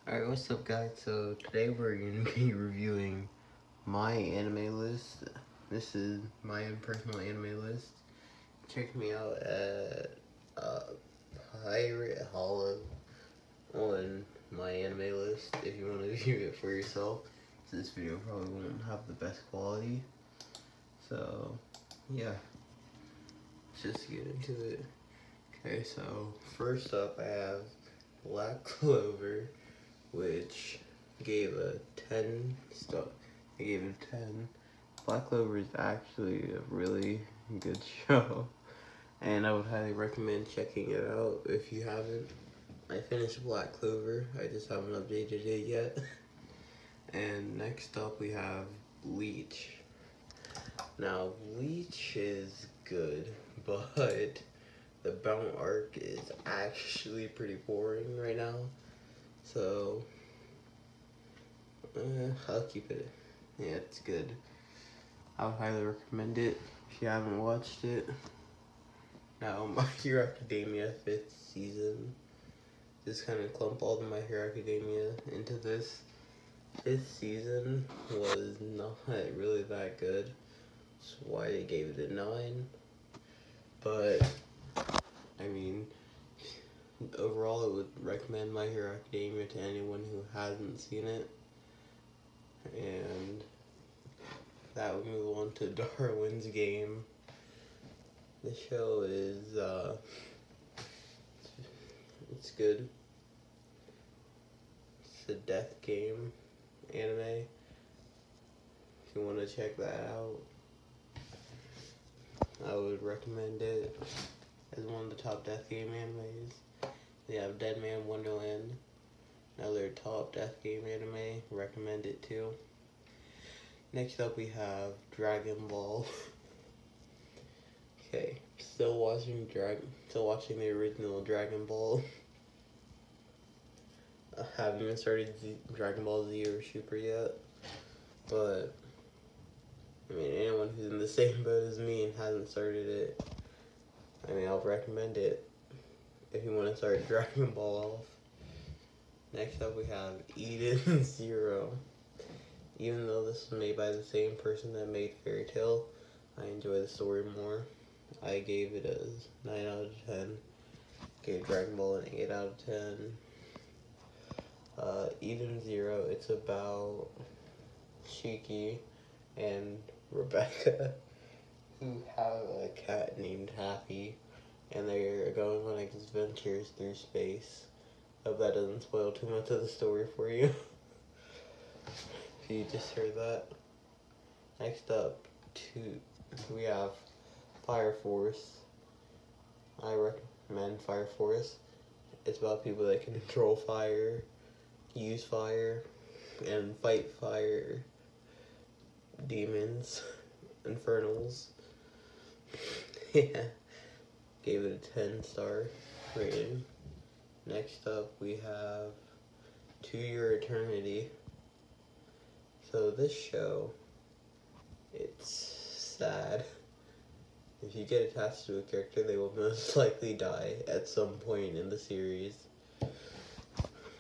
Alright, what's up guys? So today we're going to be reviewing my anime list. This is my own personal anime list. Check me out at Pirate Hollow on my anime list if you want to view it for yourself. This video probably won't have the best quality. So yeah, let's just get into it. Okay, so first up I have Black Clover, which gave a 10 star. I gave it a 10. Black Clover is actually a really good show, and I would highly recommend checking it out if you haven't. I finished Black Clover, I just haven't updated it yet. And next up we have Bleach. Now, Bleach is good, but the Bound arc is actually pretty boring right now. So, I'll keep it. Yeah, it's good. I would highly recommend it if you haven't watched it. Now, My Hero Academia 5th season. Just kind of clump all of My Hero Academia into this. 5th season was not really that good. That's why I gave it a 9. But, I mean, overall, I would recommend My Hero Academia to anyone who hasn't seen it. And that would move on to Darwin's Game. The show is, it's good. It's a death game anime. If you want to check that out, I would recommend it as one of the top death game animes. They have Dead Man Wonderland, another top death game anime. Recommend it too. Next up we have Dragon Ball. Okay, still watching the original Dragon Ball. I haven't even started Dragon Ball Z or Super yet, but I mean, anyone who's in the same boat as me and hasn't started it, I mean, I'll recommend it if you want to start Dragon Ball off. Next up we have Eden Zero. Even though this was made by the same person that made Fairy Tail, I enjoy the story more. I gave it a 9 out of 10. Gave Dragon Ball an 8 out of 10. Eden Zero, it's about Shiki and Rebecca, who have a cat named Happy, and they're going on adventures through space. Hope that doesn't spoil too much of the story for you. If you just heard that. Next up, we have Fire Force. I recommend Fire Force. It's about people that can control fire, use fire, and fight fire demons, infernals. Yeah, gave it a 10-star rating. Next up we have To Your Eternity. So this show, it's sad. If you get attached to a character, they will most likely die at some point in the series.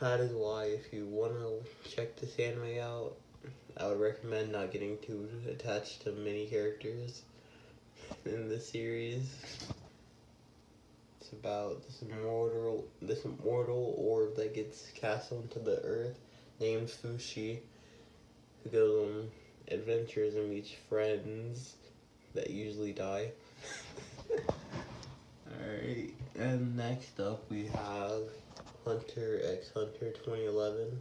That is why, if you want to check this anime out, I would recommend not getting too attached to many characters in the series. It's about this immortal orb that gets cast onto the earth, named Fushi, who goes on adventures and meets friends that usually die. Alright, and next up we have Hunter x Hunter 2011.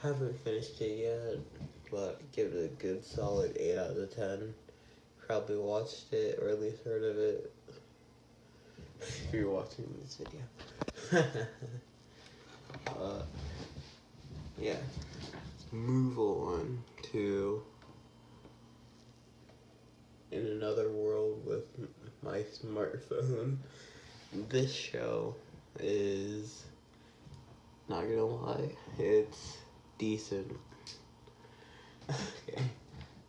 Haven't finished it yet, but give it a good solid 8 out of 10. Probably watched it, or at least heard of it, if you're watching this video. Yeah. Move on to In Another World with My Smartphone. This show is, not gonna lie, it's decent. Okay,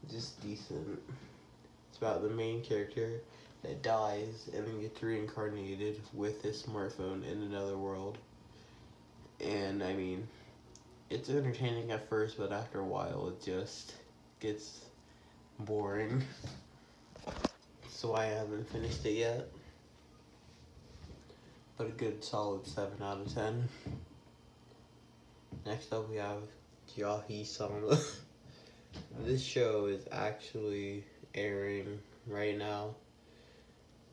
just decent. It's about the main character that dies and then gets reincarnated with his smartphone in another world. And I mean, it's entertaining at first, but after a while it just gets boring. So I haven't finished it yet. But a good solid 7 out of 10. Next up we have Yahi Song. This show is actually airing right now.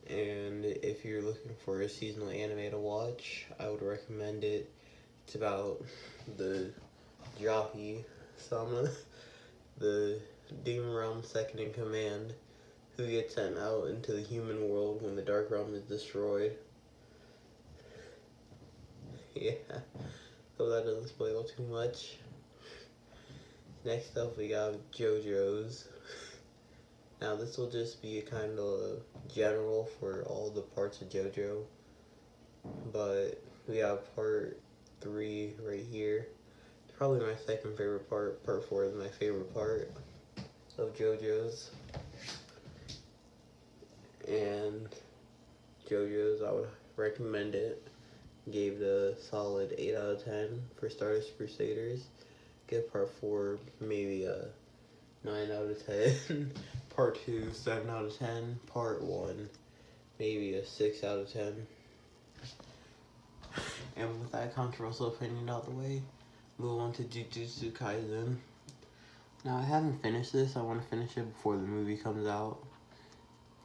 And if you're looking for a seasonal anime to watch, I would recommend it. It's about the Yahi Song, the demon realm second in command, who gets sent out into the human world when the dark realm is destroyed. Yeah, so that doesn't spoil too much. Next up we got JoJo's. Now this will just be a kind of general for all the parts of JoJo, but we have part 3 right here. It's probably my second favorite part. Part 4 is my favorite part of JoJo's. And JoJo's, I would recommend it. Gave it a solid 8 out of 10 for Stardust Crusaders. Give part 4 maybe a 9 out of 10. Part 2, 7 out of 10. Part 1, maybe a 6 out of 10. And with that controversial opinion out the way, move on to Jujutsu Kaisen. Now, I haven't finished this. I want to finish it before the movie comes out.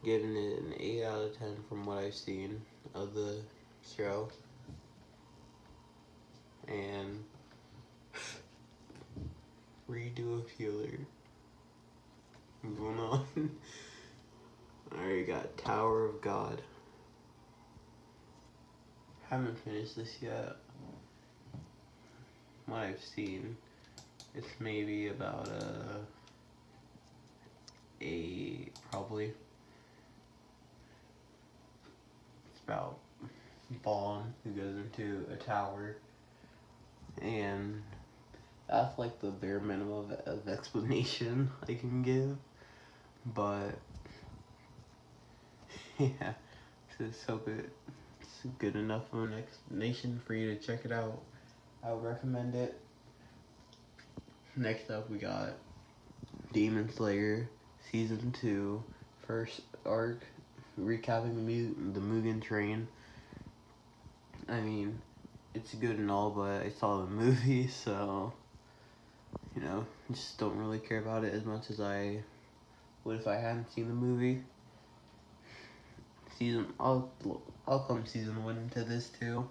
Giving it an 8 out of 10 from what I've seen of the show. And redo a feeler. Moving on. Alright, got Tower of God. Haven't finished this yet. What I've seen, it's maybe about probably. It's about Bond who goes into a tower, and that's like the bare minimum of explanation I can give. But yeah, just hope it's good enough of an explanation for you to check it out. I would recommend it. Next up we got Demon Slayer Season 2, first arc, recapping the Mugen Train. I mean, it's good and all, but I saw the movie, so, you know, just don't really care about it as much as I would if I hadn't seen the movie. I'll come season 1 into this too.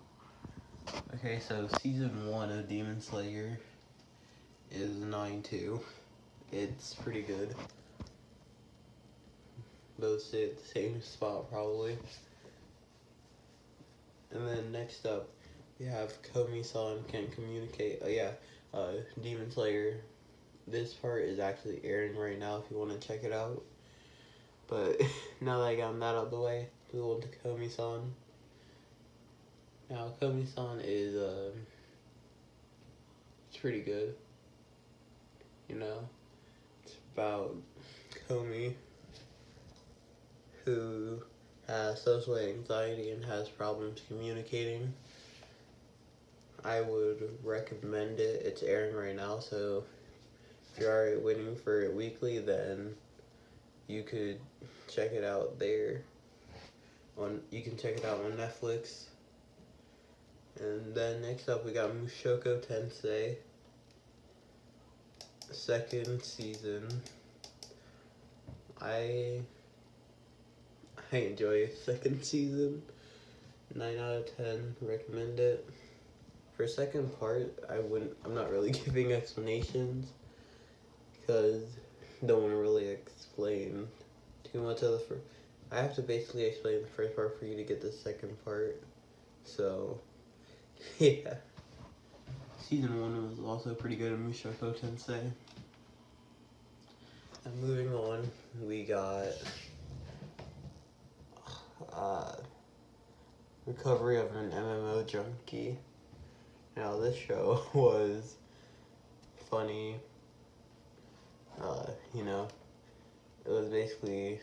Okay, so season 1 of Demon Slayer is 9-2. It's pretty good. Both stay at the same spot probably. And then next up, we have Komi-san Can Communicate. Demon Slayer. This part is actually airing right now if you want to check it out. But now that I got that out of the way, we go on to Komi-san. Now, Komi-san is, it's pretty good. You know, it's about Komi, who has social anxiety and has problems communicating. I would recommend it. It's airing right now, so if you're already waiting for it weekly, then you could check it out there. You can check it out on Netflix. And then next up we got Mushoku Tensei, second season. I enjoy second season. 9 out of 10, recommend it. For second part, I'm not really giving explanations because I don't want to really explain too much of the first. I have to basically explain the first part for you to get the second part. So, yeah. Season 1 was also pretty good in Mushoku Tensei. And moving on, we got Recovery of an Mmo Junkie. Now this show was funny. You know, it was basically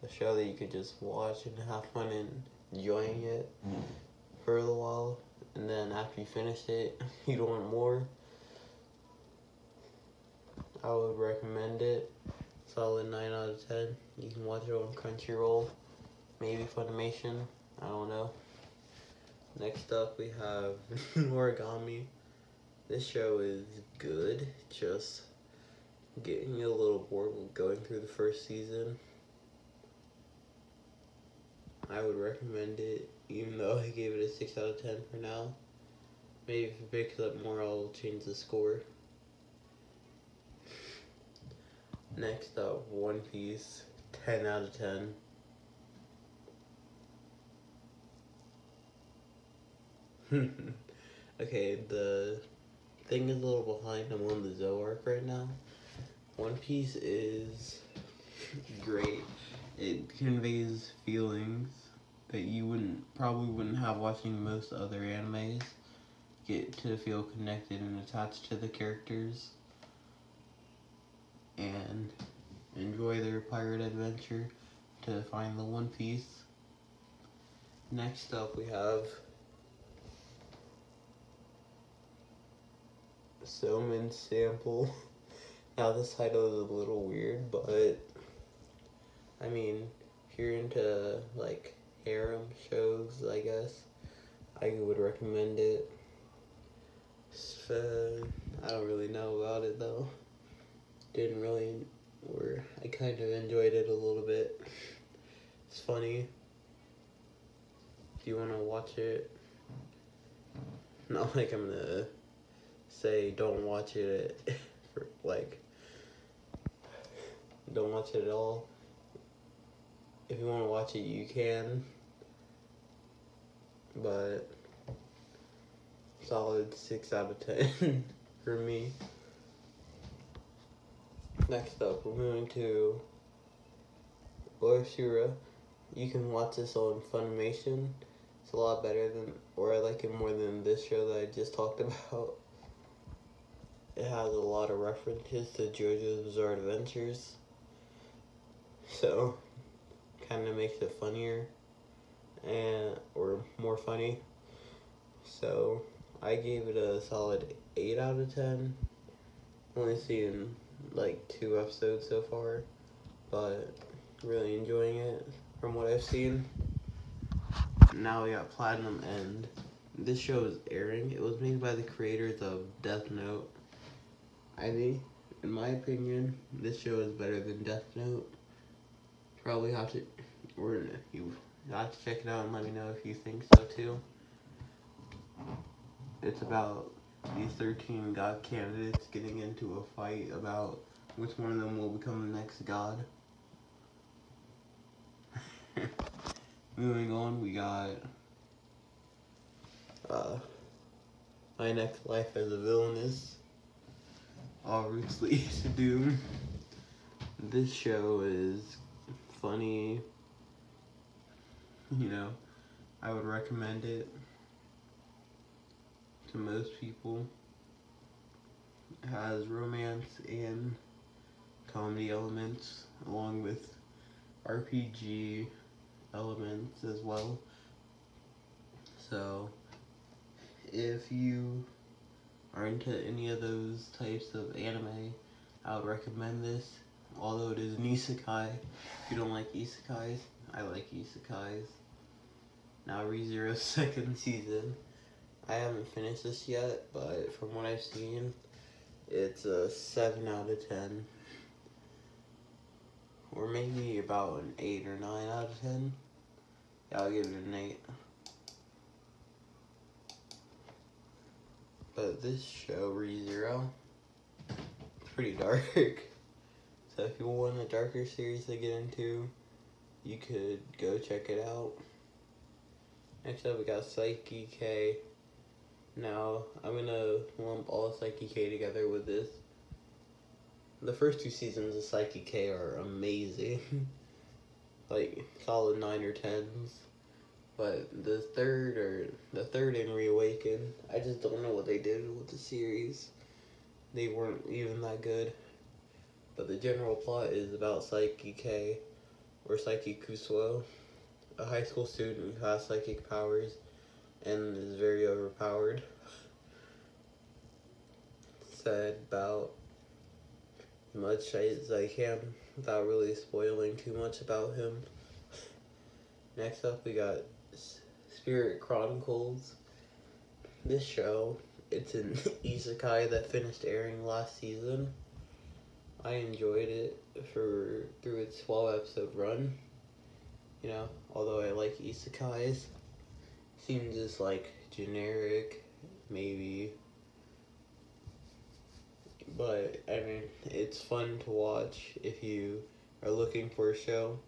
a show that you could just watch and have fun and enjoying it for a little while, and then after you finished it, you'd want more. I would recommend it. Solid 9 out of 10. You can watch it on Crunchyroll, maybe Funimation, I don't know. Next up we have Origami. This show is good, just getting a little bored with going through the first season. I would recommend it, even though I gave it a 6 out of 10 for now. Maybe if it picks up more, I'll change the score. Next up, One Piece, 10 out of 10. Okay, the thing is a little behind. I'm on the Zoe arc right now. One Piece is great. It conveys feelings that you probably wouldn't have watching most other animes. Get to feel connected and attached to the characters and enjoy their pirate adventure to find the One Piece. Next up we have Soman Sample. Now this title is a little weird, but I mean, if you're into like harem shows, I guess I would recommend it. I don't really know about it though. I kind of enjoyed it a little bit. It's funny. If you want to watch it, not like I'm gonna say don't watch it don't watch it at all. If you want to watch it, you can, but solid 6 out of 10 for me. Next up, we're moving to Origami. You can watch this on Funimation. It's a lot better I like it more than this show that I just talked about. It has a lot of references to JoJo's Bizarre Adventures, so kind of makes it funnier or more funny. So I gave it a solid 8 out of 10. Only seen like 2 episodes so far, but really enjoying it from what I've seen. Now we got Platinum End. This show is airing. It was made by the creators of Death Note. In my opinion, this show is better than Death Note. You have to check it out and let me know if you think so too. It's about these 13 god candidates getting into a fight about which one of them will become the next god. Moving on, we got My Next Life as a Villainess. All Roots Lead to Doom. This show is funny. I would recommend it to most people. It has romance and comedy elements along with RPG elements as well. So if you are into any of those types of anime, I would recommend this. Although it is an isekai, if you don't like isekais, I like isekais. Now ReZero's second season. I haven't finished this yet, but from what I've seen, it's a 7 out of 10. Or maybe about an 8 or 9 out of 10. Yeah, I'll give it an 8. But this show, ReZero, it's pretty dark. So if you want a darker series to get into, you could go check it out. Next up, we got Psyche K. Now, I'm gonna lump all Psyche K together with this. The first 2 seasons of Psyche K are amazing. Like, solid 9 or 10s. But the third and Reawaken, I just don't know what they did with the series. They weren't even that good. But the general plot is about Psyche K, or Psyche Kusuo, a high school student who has psychic powers and is very overpowered. Said about much as I can without really spoiling too much about him. Next up, we got Spirit Chronicles. This show, it's an isekai that finished airing last season. I enjoyed it through its 12 episode run. You know, although I like isekais, seems just like generic, maybe. But I mean, it's fun to watch if you are looking for a show.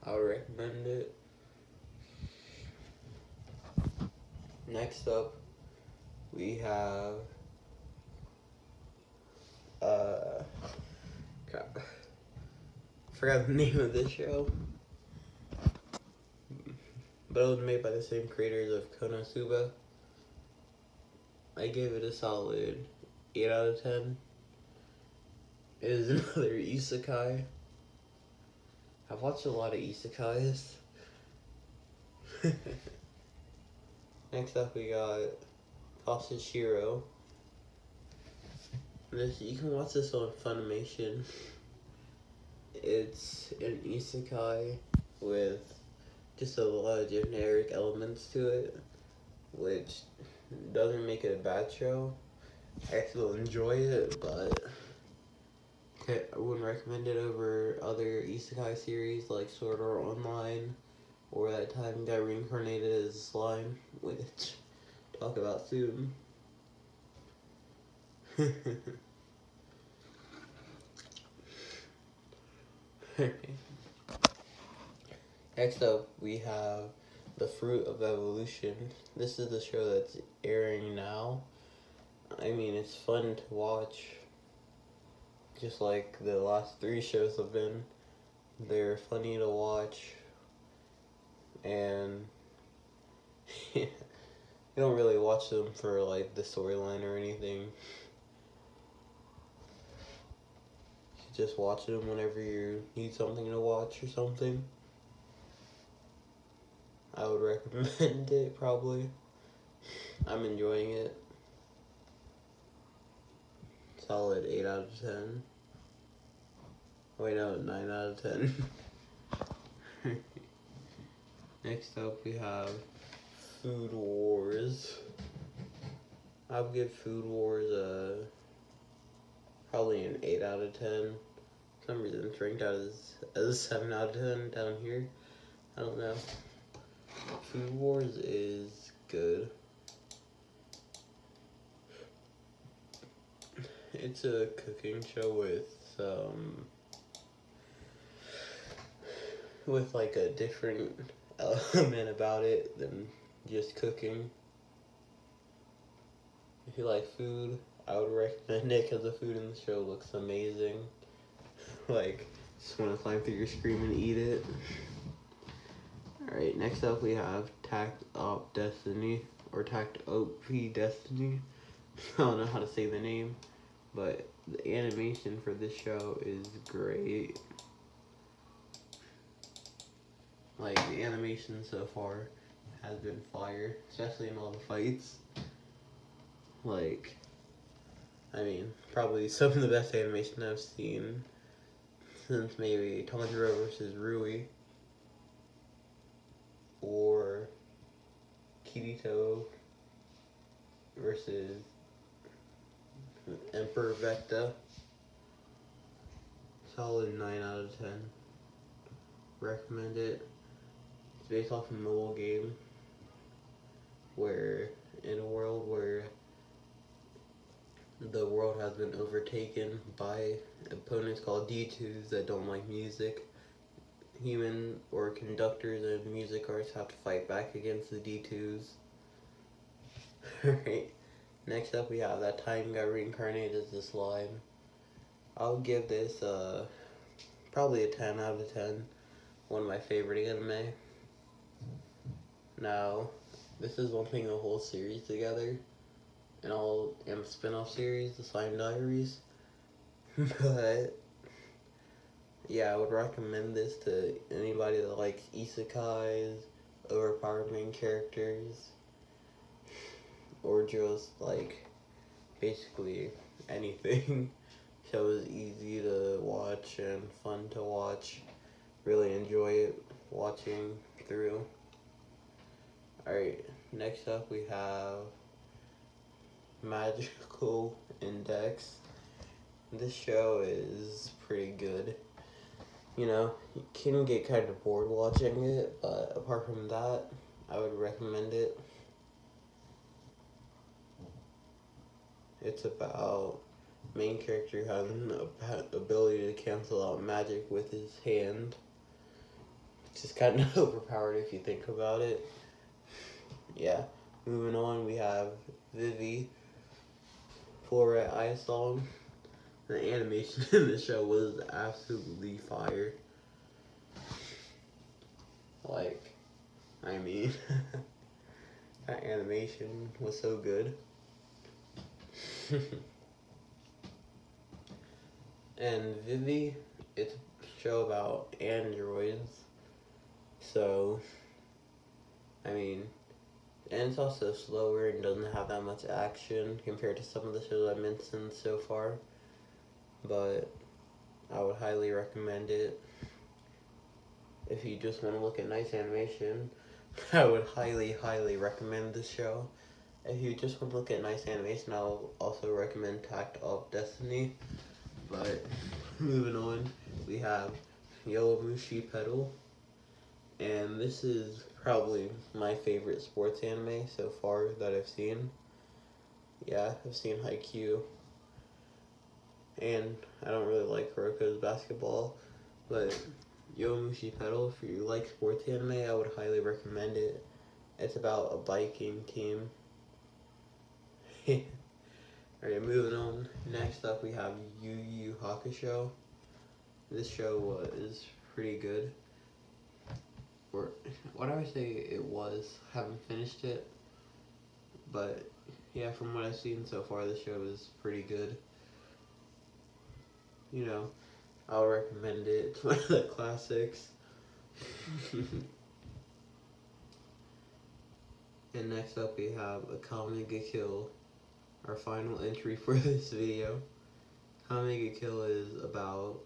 I would recommend it. Next up, we have crap. Forgot the name of this show, but it was made by the same creators of Konosuba. I gave it a solid 8 out of 10. It is another isekai. I've watched a lot of isekais. Next up, we got Shiro. You can watch this on Funimation. It's an isekai with just a lot of generic elements to it, which doesn't make it a bad show. I still enjoy it, but I wouldn't recommend it over other isekai series like Sword Art Online or that time got reincarnated as a slime, which talk about soon. Next up, we have The Fruit of Evolution. This is the show that's airing now. I mean, it's fun to watch, just like the last 3 shows have been. They're funny to watch, and you don't really watch them for like the storyline or anything. You just watch them whenever you need something to watch or something. I would recommend it, probably. I'm enjoying it. Solid 8 out of 10. Wait, no, 9 out of 10. Next up, we have Food Wars. I would give Food Wars probably an 8 out of 10. For some reason it's ranked out as a 7 out of 10 down here. I don't know. Food Wars is good. It's a cooking show with like a different element about it than just cooking. If you like food, I would recommend it because the food in the show looks amazing. Like, just want to climb through your screen and eat it. Alright, next up we have Tact Op Destiny, or Tact OP Destiny. I don't know how to say the name, but the animation for this show is great. Like, the animation so far has been fire, especially in all the fights. Like, I mean, probably some of the best animation I've seen since maybe Tanjiro vs. Rui, or Kirito versus Emperor Vecta. Solid 9 out of 10. Recommend it. It's based off a mobile game where, in a world where the world has been overtaken by opponents called D2s that don't like music. Human or conductors and music artists have to fight back against the D2s. Alright, next up we have That Time Got Reincarnated as a Slime. I'll give this probably a 10 out of 10. One of my favorite anime. Now, this is lumping a whole series together, and a spin-off series, The Slime Diaries. But yeah, I would recommend this to anybody that likes isekais, overpowered main characters, or just like basically anything show is easy to watch and fun to watch. Really enjoy it watching through. Alright, next up we have Magical Index. This show is pretty good. You know, you can get kind of bored watching it, but apart from that, I would recommend it. It's about main character having the ability to cancel out magic with his hand. It's just kind of overpowered if you think about it. Yeah, moving on, we have Vivi for Yahi Song. The animation in the show was absolutely fire. Like, I mean, that animation was so good. And Vivi, it's a show about androids. So, I mean, and it's also slower and doesn't have that much action compared to some of the shows I mentioned so far. But I would highly recommend it. If you just want to look at nice animation, I would highly recommend this show. If you just want to look at nice animation, I'll also recommend Tact of Destiny. But moving on, we have Yowamushi Pedal. And this is probably my favorite sports anime so far that I've seen. Yeah, I've seen Haikyuu. And I don't really like Kuroko's basketball, but Yowamushi Pedal, if you like sports anime, I would highly recommend it. It's about a biking team. Alright, moving on. Next up we have Yu Yu Hakusho. This show was pretty good. Or, what do I say it was? Haven't finished it. But, yeah, from what I've seen so far, the show is pretty good. You know, I'll recommend it. It's one of the classics. And next up we have Akame ga Kill, our final entry for this video. Akame ga Kill is about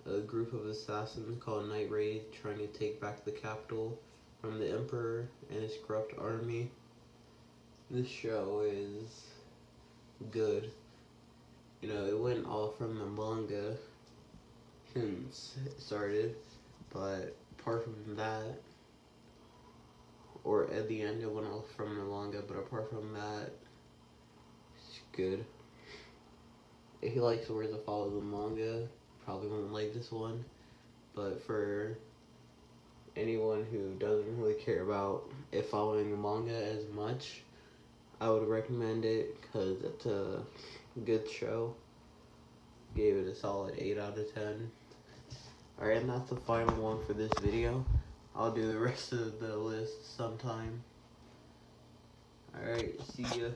a group of assassins called Night Raid trying to take back the capital from the Emperor and his corrupt army. This show is good. You know, it went all from the manga since it started, but apart from that, or at the end it went all from the manga, but apart from that, it's good. If you like stories that follow the manga, probably won't like this one, but for anyone who doesn't really care about it following the manga as much, I would recommend it because it's a good show. Gave it a solid 8 out of 10. Alright, and that's the final one for this video. I'll do the rest of the list sometime. Alright, see ya.